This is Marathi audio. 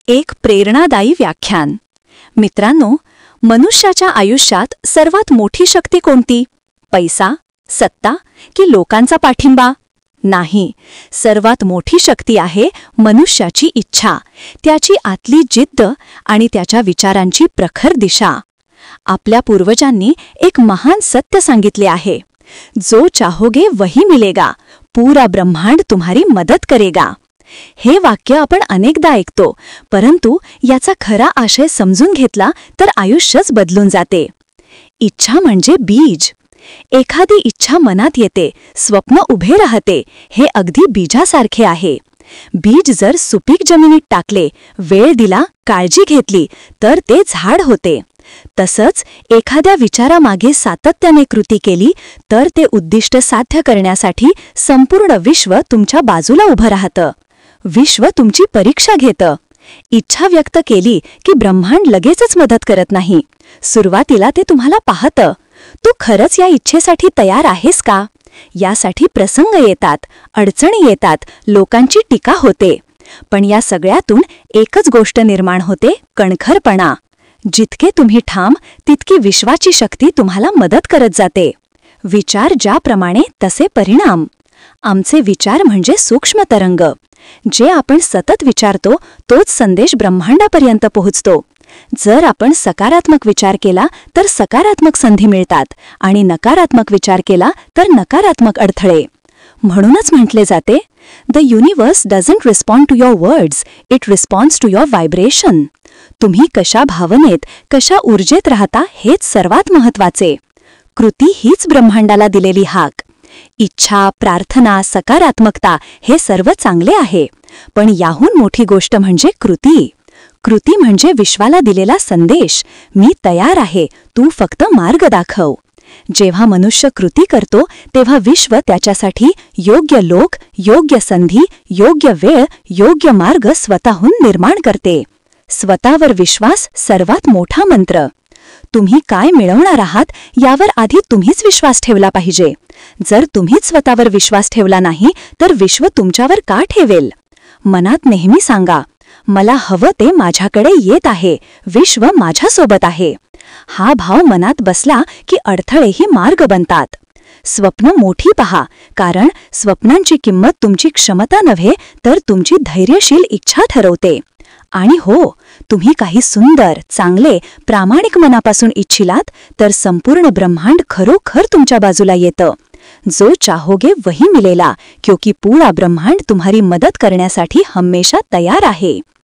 एक प्रेरणादायी व्याख्यान। मित्रांनो, मनुष्याच्या आयुष्यात सर्वात मोठी शक्ती कोणती? पैसा, सत्ता की लोकांचा पाठिंबा? नाही, सर्वात मोठी शक्ती आहे मनुष्याची इच्छा, त्याची आतली जिद्द आणि त्याच्या विचारांची प्रखर दिशा। आपल्या पूर्वजांनी एक महान सत्य सांगितले आहे, जो चाहोगे वही मिलेगा, पूरा ब्रह्मांड तुम्हारी मदत करेगा। हे वाक्य आपण अनेकदा ऐकतो, परंतु याचा खरा आशय समजून घेतला तर आयुष्यच बदलून जाते। इच्छा म्हणजे बीज। एखादी इच्छा मनात येते, स्वप्न उभे राहते, हे अगदी बीजासारखे आहे। बीज जर सुपीक जमिनीत टाकले, वेळ दिला, काळजी घेतली, तर ते झाड होते। तसंच एखाद्या विचारामागे सातत्याने कृती केली तर ते उद्दिष्ट साध्य करण्यासाठी संपूर्ण विश्व तुमच्या बाजूला उभं राहतं। विश्व तुमची परीक्षा घेतं। इच्छा व्यक्त केली की ब्रह्मांड लगेचच मदत करत नाही, सुरुवातीला ते तुम्हाला पाहतं। तू खरंच या इच्छेसाठी तयार आहेस का? यासाठी प्रसंग येतात, अडचणी येतात, लोकांची टीका होते, पण या सगळ्यातून एकच गोष्ट निर्माण होते, कणखरपणा। जितके तुम्ही ठाम, तितकी विश्वाची शक्ती तुम्हाला मदत करत जाते। विचार ज्याप्रमाणे तसे परिणाम। आमचे विचार म्हणजे सूक्ष्म तरंग। जे आपण सतत विचारतो तोच संदेश ब्रह्मांडापर्यंत पोहोचतो। जर आपण सकारात्मक विचार केला तर सकारात्मक संधी मिळतात आणि नकारात्मक विचार केला तर नकारात्मक अडथळे। म्हणूनच म्हटले जाते, the universe doesn't respond to your words, it responds to your vibration. तुम्ही कशा भावनेत, कशा ऊर्जेत राहता हेच सर्वात महत्त्वाचे। कृती हीच ब्रह्मांडाला दिलेली हाक। इच्छा, प्रार्थना, सकारात्मकता हे सर्व चांगले आहे, पण याहून मोठी गोष्ट म्हणजे कृती। कृती म्हणजे विश्वाला दिलेला संदेश, मी तयार आहे, तू फक्त मार्ग दाखव। जेव्हा मनुष्य कृती करतो तेव्हा विश्व त्याच्यासाठी योग्य लोक, योग्य संधी, योग्य वेळ, योग्य मार्ग स्वतःहून निर्माण करते। स्वतःवर विश्वास सर्वात मोठा मंत्र। तुम्ही काय मिळवणार आहात यावर आधी तुम्हीच विश्वास ठेवला पाहिजे। जर तुम्हीच स्वतःवर विश्वास ठेवला नाही तर विश्व तुमच्यावर का ठेवेल? मनात नेहमी सांगा, मला हवं ते माझ्याकडे येत आहे, विश्व माझ्यासोबत आहे। हा भाव मनात बसला की अडथळेही मार्ग बनतात। स्वप्न मोठी पहा, कारण स्वप्नांची किंमत तुमची क्षमता नव्हे तर तुमची धैर्यशील इच्छा ठरवते। आणि हो, तुम्ही काही सुंदर, चांगले, प्रामाणिक मनापासून इच्छिलात तर संपूर्ण ब्रह्मांड खरोखर तुमच्या बाजूला येतं। जो चाहोगे वही मिलेला, क्योंकि पूरा ब्रह्मांड तुम्हारी मदत करण्यासाठी हमेशा तयार आहे।